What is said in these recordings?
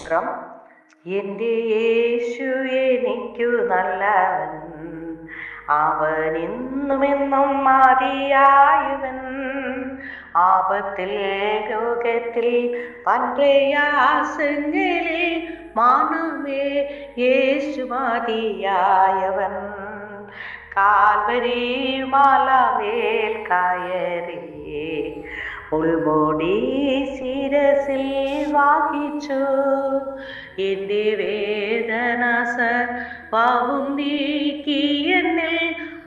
സ്തോത്രം. എൻ്റെ യേശു എനിക്കു നല്ലവൻ, അവൻ ഇന്നുമെന്നും മതിയായവൻ. ആപത്തിൽ രോഗത്തിൽ വൻപ്രയാസങ്ങളിൽ മാനമേ യേശു മതിയായവൻ. കാൽവരി മലമേൽ കയറി ഉൾമോടി ശിരസിൽ വാഹിച്ചു, എൻ്റെ വേദന സർവ്വവും നീക്കി എന്നിൽ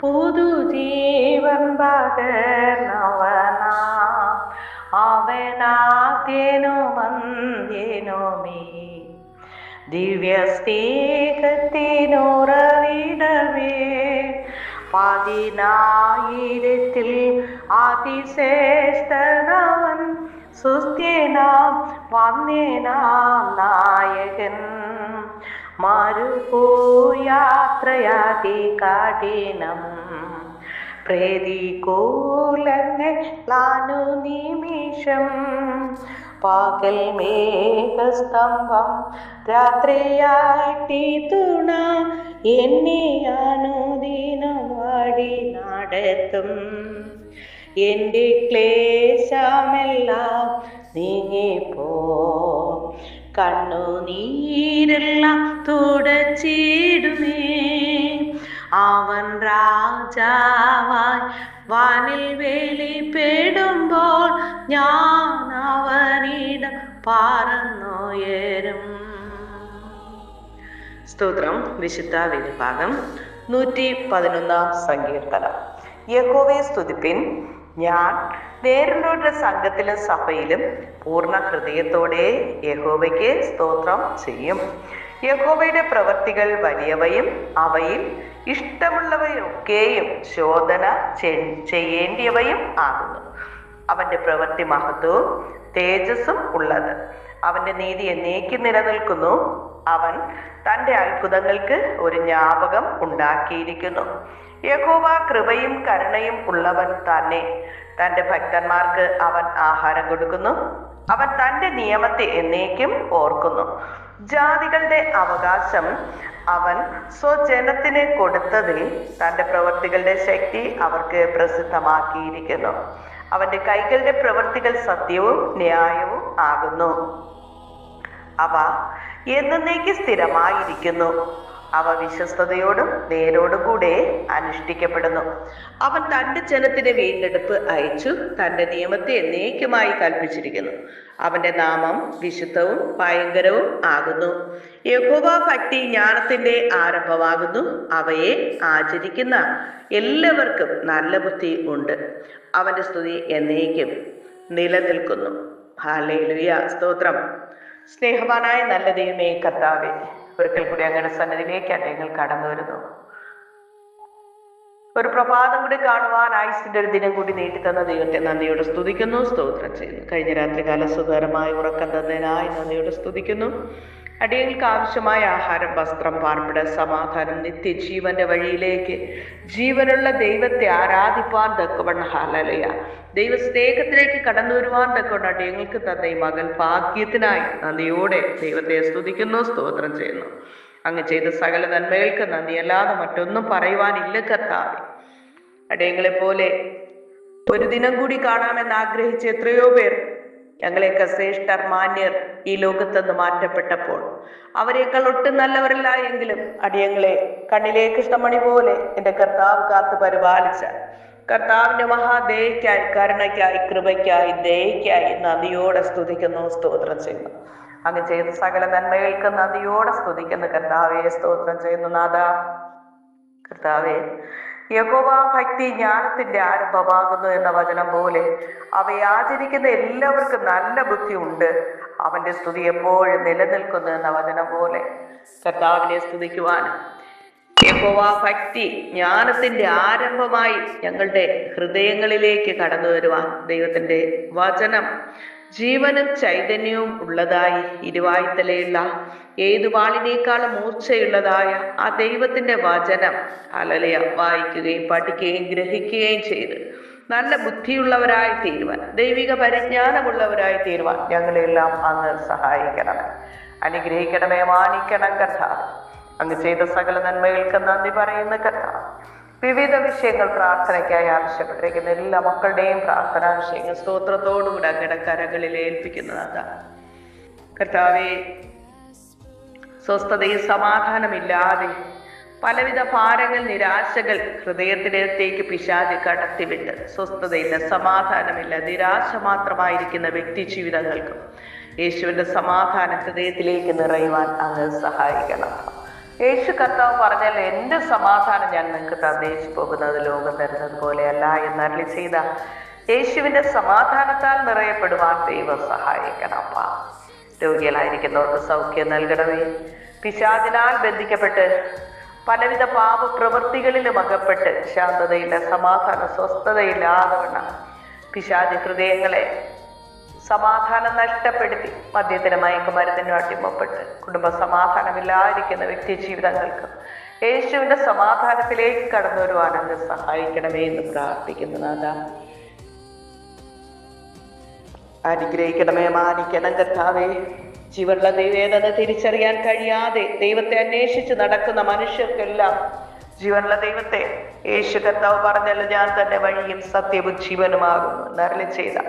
പുതുജീവൻ പകർന്നവനാ. അവനാദ്യനും അന്ത്യനുമേ, ദിവ്യ സ്നേഹത്തിനുറവിടമേ. 10,000 അതിശ്രേഷ്ഠനവൻ, സുസ്ഥിരനാം വന്യനാം നായകൻ. മരുഭൂയാത്രയാതി കഠിനം, പ്രതികൂലങ്ങളാനു നിമിഷം. പകൽ മേഘസ്തംഭം, രാത്രിയാട്ടി തുണ, എന്നെ അനുദിനം വഴി നടത്തും. എൻ്റെ ക്ലേശമെല്ലാം നീങ്ങിപ്പോ, കണ്ണുനീരെല്ലാം തുടച്ചിടുമേ. അവൻ രാജാവായി വാനിൽ വെളിപ്പെടുമ്പോൾ, ഞാൻ അവനിടം പറന്നുയരും. സ്തോത്രം. വിശുദ്ധ വേദഭാഗം 111 സങ്കീർത്തനം. യഹോവയെ സ്തുതിപ്പിൻ, ഞാൻ നേരിലുള്ള സംഘത്തിലും സഭയിലും പൂർണ്ണ ഹൃദയത്തോടെ യഹോവയ്ക്ക് സ്തോത്രം ചെയ്യും. യഹോവയുടെ പ്രവൃത്തികൾ വലിയവയും അവയിൽ ഇഷ്ടമുള്ളവയൊക്കെയും ശോധന ചെയ്യേണ്ടിയവയും ആകുന്നു. അവന്റെ പ്രവൃത്തി മഹത്വവും തേജസ്സും ഉള്ളത്. അവന്റെ നീതി എന്നേക്കും നിലനിൽക്കുന്നു. അവൻ തൻ്റെ അത്ഭുതങ്ങൾക്ക് ഒരു ജ്ഞാപകം ഉണ്ടാക്കിയിരിക്കുന്നു. യഹോവ കൃപയും കരുണയും ഉള്ളവൻ തന്നെ. തൻ്റെ ഭക്തന്മാർക്ക് അവൻ ആഹാരം കൊടുക്കുന്നു. അവൻ തൻ്റെ നിയമത്തെ എന്നേക്കും ഓർക്കുന്നു. ജാതികളുടെ അവകാശം അവൻ സ്വജനത്തിന് കൊടുത്തതിൽ തൻ്റെ പ്രവൃത്തികളുടെ ശക്തി അവർക്ക് പ്രസിദ്ധമാക്കിയിരിക്കുന്നു. അവൻ്റെ കൈകളുടെ പ്രവൃത്തികൾ സത്യവും ന്യായവും ആകുന്നു. അവ എന്നേക്ക് സ്ഥിരമായിരിക്കുന്നു. അവ വിശ്വസ്തയോടും നേരോടും കൂടെ അനുഷ്ഠിക്കപ്പെടുന്നു. അവൻ തൻ്റെ ജനത്തിന് വീണ്ടെടുപ്പ് അയച്ചു. തൻ്റെ നിയമത്തെ എന്നേക്കുമായി കൽപ്പിച്ചിരിക്കുന്നു. അവന്റെ നാമം വിശുദ്ധവും ഭയങ്കരവും ആകുന്നു. യഹോവ ഭക്തി ജ്ഞാനത്തിന്റെ ആരംഭമാകുന്നു. അവയെ ആചരിക്കുന്ന എല്ലാവർക്കും നല്ല ബുദ്ധി ഉണ്ട്. അവന്റെ സ്തുതി എന്നേക്കും നിലനിൽക്കുന്നു. ഹല്ലേലൂയ. സ്തോത്രം. സ്നേഹവാനായ നല്ല ദൈവമേ കർത്താവേ, ഒരിക്കൽ കൂടി അങ്ങയുടെ സന്നിധിയിലേക്ക് ഞങ്ങൾ കടന്നു വരുന്നു. ഒരു പ്രഭാതം കൂടി കാണുവാൻ ആയുസിന്റെ ഒരു ദിനം കൂടി നീട്ടിത്തന്ന ദൈവത്തെ നന്ദിയോടെ സ്തുതിക്കുന്നു, സ്തോത്രം ചെയ്യുന്നു. കഴിഞ്ഞ രാത്രികാല സുഖകരമായ ഉറക്കം തന്നതിനായി നന്ദിയോടെ സ്തുതിക്കുന്നു. അടിയങ്ങൾക്ക് ആവശ്യമായ ആഹാരം, വസ്ത്രം, പാർപ്പിട, സമാധാനം, നിത്യജീവന്റെ വഴിയിലേക്ക് ജീവനുള്ള ദൈവത്തെ ആരാധിപ്പാൻ തക്കവണ്ണം ഹല്ലേലൂയ ദൈവസ്നേഹത്തിലേക്ക് കടന്നു വരുവാൻ തക്കവണ്ണം അടിയങ്ങൾക്ക് തന്ന ഈ മകൻ ഭാഗ്യത്തിനായി നന്ദിയോടെ ദൈവത്തെ സ്തുതിക്കുന്നു, സ്തോത്രം ചെയ്യുന്നു. അങ്ങ് ചെയ്ത സകല നന്മകൾക്ക് നന്ദിയല്ലാതെ മറ്റൊന്നും പറയുവാനില്ല കർത്താവേ. അടിയങ്ങളെ പോലെ ഒരു ദിനം കൂടി കാണാമെന്ന് ആഗ്രഹിച്ച എത്രയോ പേർ ഞങ്ങളെയൊക്കെ ശ്രേഷ്ഠർ, മാന്യർ ഈ ലോകത്തുനിന്ന് മാറ്റപ്പെട്ടപ്പോൾ അവരെക്കാൾ ഒട്ടും നല്ലവരല്ല എങ്കിലും അടിയങ്ങളെ കണ്ണിലെ കൃഷ്ണമണി പോലെ എൻ്റെ കർത്താവ് കാത്തു പരിപാലിച്ച കർത്താവിൻ്റെ മഹാദയയ്ക്കായി, കരുണയ്ക്കായി, കൃപയ്ക്കായി, ദയയ്ക്കായി നന്ദിയോടെ സ്തുതിക്കുന്നു, സ്തോത്രം ചെയ്യുന്നു. അങ്ങ് ചെയ്ത സകല നന്മകൾക്ക് നന്ദിയോടെ സ്തുതിക്കുന്ന കർത്താവെ സ്തോത്രം ചെയ്യുന്നു. നാഥ കർത്താവെ, യഹോവ ഭക്തി ജ്ഞാനത്തിന്റെ ആരംഭമാകുന്നു എന്ന വചനം പോലെ അവയെ ആചരിക്കുന്ന എല്ലാവർക്കും നല്ല ബുദ്ധി ഉണ്ട്. അവന്റെ സ്തുതി എപ്പോഴും നിലനിൽക്കുന്നു എന്ന വചനം പോലെ കർത്താവിനെ സ്തുതിക്കുവാനും യഹോവ ഭക്തി ജ്ഞാനത്തിന്റെ ആരംഭമായി ഞങ്ങളുടെ ഹൃദയങ്ങളിലേക്ക് കടന്നു വരുവാൻ ദൈവത്തിന്റെ വചനം ജീവനും ചൈതന്യവും ഉള്ളതായി, ഇരുവായ്ത്തലയുള്ള ഏതു വാളിനേക്കാളും മൂർച്ചയുള്ളതായ ആ ദൈവത്തിന്റെ വചനം ഹല്ലേലൂയ വായിക്കുകയും പഠിക്കുകയും ഗ്രഹിക്കുകയും ചെയ്ത് നല്ല ബുദ്ധിയുള്ളവരായി തീരുവാൻ, ദൈവിക പരിജ്ഞാനമുള്ളവരായി തീരുവാൻ ഞങ്ങളെല്ലാം അങ്ങ് സഹായിക്കണം. അനുഗ്രഹിക്കണമേ, മാനിക്കണം കർത്താവ്. അങ്ങ് ചെയ്ത സകല നന്മകൾക്ക് നന്ദി പറയുന്ന കർത്താവ്. വിവിധ വിഷയങ്ങൾ പ്രാർത്ഥനയ്ക്കായി ആവശ്യപ്പെട്ടിരിക്കുന്ന എല്ലാ മക്കളുടെയും പ്രാർത്ഥനാ വിഷയങ്ങൾ സ്തോത്രത്തോടുകൂടി അങ്ങയുടെ കരങ്ങളിൽ ഏൽപ്പിക്കുന്നതാണ് കർത്താവേ. സ്വസ്ഥതയും സമാധാനമില്ലാതെ പലവിധ ഭാരങ്ങൾ, നിരാശകൾ ഹൃദയത്തിനകത്തേക്ക് പിശാച് കടത്തിവിട്ട് സ്വസ്ഥതയില്ല, സമാധാനമില്ല, നിരാശ മാത്രമായിരിക്കുന്ന വ്യക്തി ജീവിതങ്ങൾക്കും യേശുവിൻ്റെ സമാധാന ഹൃദയത്തിലേക്ക് നിറയുവാൻ അങ്ങ് സഹായിക്കണം. യേശു കർത്താവ് പറഞ്ഞാൽ എൻ്റെ സമാധാനം ഞാൻ നിങ്ങൾക്ക് തന്നേച്ചു പോകുന്നത് ലോകം തരുന്നത് പോലെയല്ല എന്നരുളി ചെയ്ത യേശുവിൻ്റെ സമാധാനത്താൽ നിറയപ്പെടുവാൻ ദൈവം സഹായിക്കണം. രോഗികളായിരിക്കുന്നവർക്ക് സൗഖ്യം നൽകണമേ. പിശാചിനാൽ ബന്ധിക്കപ്പെട്ട് പലവിധ പാപ പ്രവൃത്തികളിലും അകപ്പെട്ട് ശാന്തതയില്ല, സമാധാന സ്വസ്ഥതയില്ലാതെ വണ്ണം പിശാചി ഹൃദയങ്ങളെ സമാധാനം നഷ്ടപ്പെടുത്തി മദ്യത്തിന്, മയക്കുമരുന്നിനും അടിമപ്പെട്ട് കുടുംബ സമാധാനമില്ലാതിരിക്കുന്ന വ്യക്തി ജീവിതങ്ങൾക്ക് യേശുവിൻ്റെ സമാധാനത്തിലേക്ക് കടന്നു വരുവാൻ അങ്ങ് സഹായിക്കണമേ എന്ന് പ്രാർത്ഥിക്കുന്നതാണ്. അനുഗ്രഹിക്കണമേ, മാനിക്കണം കർത്താവേ. ജീവനുള്ള ദൈവം തിരിച്ചറിയാൻ കഴിയാതെ ദൈവത്തെ അന്വേഷിച്ച് നടക്കുന്ന മനുഷ്യർക്കെല്ലാം ജീവനുള്ള ദൈവത്തെ യേശു കർത്താവ് പറഞ്ഞല്ലോ, ഞാൻ തന്നെ വഴിയും സത്യവും ജീവനുമാകുന്നു എന്നരുളി ചെയ്ത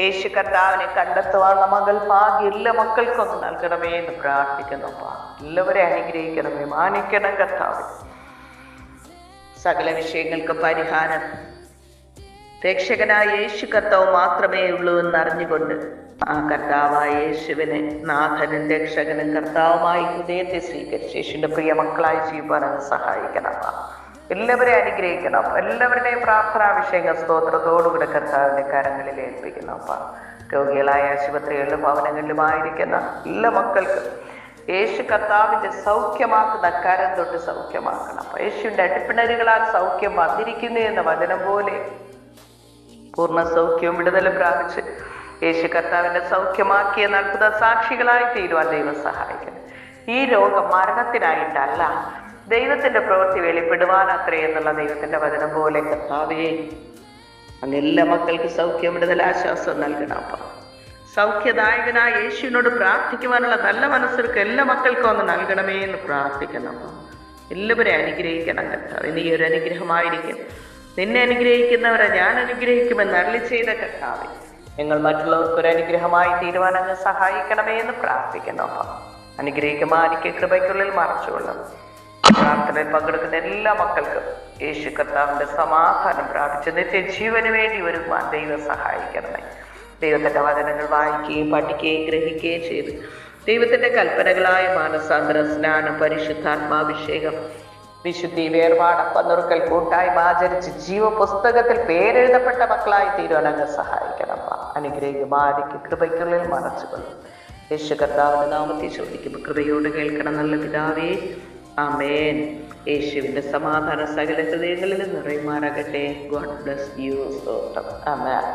യേശു കർത്താവിനെ കണ്ടെത്തുവാനുള്ള മകൾ ഭാഗ്യം എല്ലാ മക്കൾക്കൊന്നും നൽകണമേ എന്ന് പ്രാർത്ഥിക്കുന്നു. എല്ലാവരെയും അനുഗ്രഹിക്കണമേ, മാനിക്കണം കർത്താവ്. സകല വിഷയങ്ങൾക്ക് പരിഹാരം രക്ഷകനായ യേശു കർത്താവ് മാത്രമേ ഉള്ളൂ എന്നറിഞ്ഞുകൊണ്ട് ആ കർത്താവായ യേശുവിനെ നാഥനും രക്ഷകനും കർത്താവുമായി ഹൃദയത്തെ സ്വീകരിച്ച് യേശുവിൻ്റെ പ്രിയ മക്കളായി ചെയ്യുവാൻ സഹായിക്കണം. എല്ലാവരെയും അനുഗ്രഹിക്കണം. എല്ലാവരുടെയും പ്രാർത്ഥനാ വിഷയങ്ങൾ സ്തോത്രത്തോടുകൂടെ കർത്താവിൻ്റെ കരങ്ങളിൽ ഏൽപ്പിക്കുന്നു. രോഗികളായ ആശുപത്രികളിലും ഭവനങ്ങളിലുമായിരിക്കുന്ന എല്ലാ മക്കൾക്കും യേശു കർത്താവിൻ്റെ സൗഖ്യമാക്കുന്ന കരം തൊട്ട് സൗഖ്യമാക്കണം. യേശുവിൻ്റെ അടിപ്പിണരുകളാൽ സൗഖ്യം വന്നിരിക്കുന്നു എന്ന വചനം പോലെ പൂർണ്ണ സൗഖ്യവും വിടുതലും പ്രാപിച്ച് യേശു കർത്താവിൻ്റെ സൗഖ്യമാക്കിയ അത്ഭുത സാക്ഷികളായി തീരുവാൻ ദൈവം സഹായിക്കണം. ഈ രോഗം മരണത്തിനായിട്ടല്ല, ദൈവത്തിൻ്റെ പ്രവൃത്തി വെളിപ്പെടുവാനത്രേ എന്നുള്ള ദൈവത്തിൻ്റെ വചനം പോലെ കർത്താവേ അങ്ങ് എല്ലാ മക്കൾക്ക് സൗഖ്യം, വിടുതൽ, ആശ്വാസം നൽകണം. സൗഖ്യദായകനായ യേശുവിനോട് പ്രാർത്ഥിക്കുവാനുള്ള നല്ല മനസ്സിற்கு എല്ലാ മക്കൾക്കും അങ്ങ് നൽകണമേ എന്ന് പ്രാർത്ഥിക്കണം. എല്ലാവരെയും അനുഗ്രഹിക്കണം കർത്താവ്. നീ ഒരു അനുഗ്രഹമായിരിക്കും. നിന്നെ അനുഗ്രഹിക്കുന്നവരെ ഞാൻ അനുഗ്രഹിക്കുമെന്ന് അരുളി ചെയ്ത കർത്താവേ, നിങ്ങൾ മറ്റുള്ളവർക്കൊരു അനുഗ്രഹമായി തീരുവാൻ അങ്ങ് സഹായിക്കണമേ എന്ന് പ്രാർത്ഥിക്കുന്നു. അനുഗ്രഹിക്കുമാനിക്ക് കൃപയ്ക്കുള്ളിൽ മറച്ചുകൊള്ളും. പ്രാർത്ഥനയിൽ പങ്കെടുക്കുന്ന എല്ലാ മക്കൾക്കും യേശു കർത്താവിൻ്റെ സമാധാനം പ്രാപിച്ച് നിത്യജീവന് വേണ്ടി വരുവാൻ ദൈവം സഹായിക്കണമേ. ദൈവത്തിൻ്റെ വചനങ്ങൾ വായിക്കുകയും പഠിക്കുകയും ഗ്രഹിക്കുകയും ചെയ്ത് ദൈവത്തിൻ്റെ കൽപ്പനകളായ മാനസാന്തര സ്നാനം, പരിശുദ്ധാത്മാഭിഷേകം, വിശുദ്ധി, വേർപാടപ്പന്നുറുക്കൽ കൂട്ടായ്മ ആചരിച്ച് ജീവപുസ്തകത്തിൽ പേരെഴുതപ്പെട്ട മക്കളായി തീരുവാൻ അങ്ങ് സഹായിക്കണം. അനുഗ്രഹിക്കുമാരിക്ക് കൃപയ്ക്കുള്ളിൽ മറച്ചുകൊള്ളും. യേശു കർത്താവിൻ്റെ നാമത്തിൽ ചോദിക്കുമ്പോൾ കൃപയോട് കേൾക്കണം നല്ല പിതാവേ, ആമേൻ. യേശുവിൻ്റെ സമാധാന സകല ഹൃദയങ്ങളിൽ നിറയുമാറാകട്ടെ. God bless you. ആമേൻ.